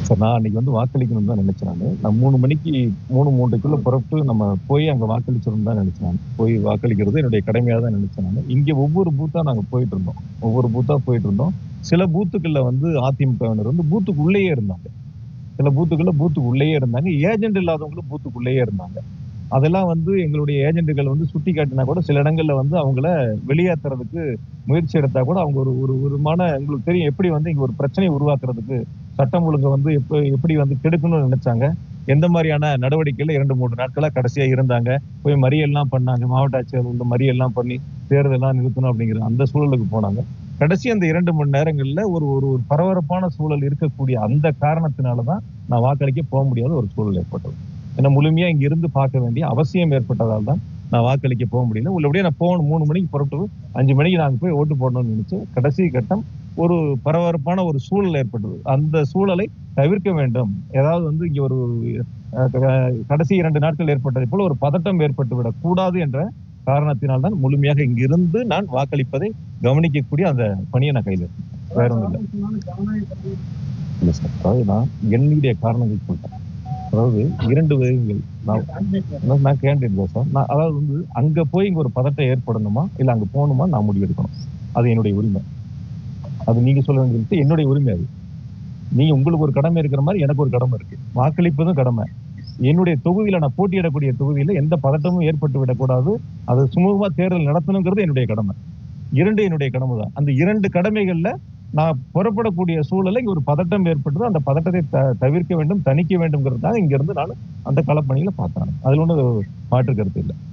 Sir நான் அன்னைக்கு வந்து வாக்களிக்கணும்னு தான் நினைச்சேன் நானு. நான் 3 மணிக்கு 3, 3:30க்குள்ள புறப்பட்டு நம்ம போய் அங்க வாக்களிச்சிடணும்னு தான் நினைச்சேன் நானு. போய் வாக்களிக்கிறது என்னுடைய கடமையா தான் நினைச்சேன் நானு. இங்க ஒவ்வொரு பூத்தா நாங்க போயிட்டு இருந்தோம். ஒவ்வொரு பூத்தா போயிட்டு இருந்தோம். சில பூத்துக்கள்ல வந்து அதிமுகவினர் வந்து பூத்துக்கு உள்ளேயே இருந்தாங்க. சில பூத்துக்கள்ல பூத்துக்கு உள்ளேயே இருந்தாங்க. ஏஜெண்ட் இல்லாதவங்களும் பூத்துக்குள்ளேயே இருந்தாங்க. அதெல்லாம் வந்து எங்களுடைய ஏஜெண்டுகள் வந்து சுட்டிக்காட்டினா கூட சில இடங்கள்ல வந்து அவங்கள வெளியேத்துறதுக்கு முயற்சி எடுத்தா கூட அவங்க ஒரு ஒரு ஒரு உங்களுக்கு தெரியும் எப்படி வந்து இங்க ஒரு பிரச்சனையை உருவாக்குறதுக்கு சட்டம் ஒழுங்கை வந்து எப்படி வந்து கெடுக்கணும்னு நினைச்சாங்க. எந்த மாதிரியான நடவடிக்கையில 2, 3 நாட்களா கடைசியா இருந்தாங்க. போய் மறியல்லாம் பண்ணாங்க. மாவட்ட ஆட்சியர் வந்து மறியல்லாம் பண்ணி தேர்தலெல்லாம் நிறுத்தணும் அப்படிங்கிற அந்த சூழலுக்கு போனாங்க. கடைசி அந்த 2 மணி நேரங்கள்ல ஒரு ஒரு ஒரு பரபரப்பான சூழல் இருக்கக்கூடிய அந்த காரணத்தினால தான் நான் வாக்களிக்க போக முடியாத ஒரு சூழல் ஏற்பட்டது. ஏன்னா முழுமையா இங்க இருந்து பார்க்க வேண்டிய அவசியம் ஏற்பட்டதால் தான் நான் வாக்களிக்க போக முடியல. உள்ளபடியே நான் போகணும் 3 மணிக்கு புறப்பட்டு 5 மணிக்கு நாங்க போய் ஓட்டு போடணும்னு நினைச்சேன். கடைசி கட்டம் ஒரு பரபரப்பான ஒரு சூழல் ஏற்பட்டது. அந்த சூழலை தவிர்க்க வேண்டும். ஏதாவது வந்து இங்க ஒரு கடைசி 2 நாட்கள் ஏற்பட்டதை போல ஒரு பதட்டம் ஏற்பட்டு விடக் கூடாது என்ற காரணத்தினால் தான் முழுமையாக இங்கிருந்து நான் வாக்களிப்பதை கவனிக்கக்கூடிய அந்த பணியை நான் கையில எடுத்தேன். வேற ஒண்ணும் இல்ல. இல்ல சார். அதாவது நான் என்னுடைய காரணங்கள் சொல்றேன். அதாவது 2 விதங்கள். நான் கேண்டீன் தான் சார். நான் அதாவது வந்து அங்க போய் இங்க ஒரு பதட்டம் ஏற்படணுமா? இல்ல அங்க போணுமா? நான் முடிவெடுக்கணும். அது என்னுடைய உரிமை. அது நீங்க சொல்ல வேண்டியது என்னுடைய உரிமை அது. நீங்க உங்களுக்கு ஒரு கடமை இருக்கிற மாரி எனக்கு ஒரு கடமை இருக்கு. வாக்களிப்பதும் கடமை. என்னுடைய தொகுதியில நான் போட்டியிடக்கூடிய தொகுதியில எந்த பதட்டமும் ஏற்பட்டு விடக்கூடாது. அது சுமூகமா தேர்தல் நடத்தணுங்கிறது என்னுடைய கடமை. 2 என்னுடைய கடமை தான். அந்த 2 கடமைகள்ல நான் புறப்படக்கூடிய சூழல்ல இங்க ஒரு பதட்டம் ஏற்பட்டது. அந்த பதட்டத்தை தவிர்க்க வேண்டும், தணிக்க வேண்டும்ங்கிறதுக்காக இங்க இருந்து நான் அந்த களப்பணியில பார்த்தேன். அதுல ஒண்ணும் மாற்று கருத்து இல்ல.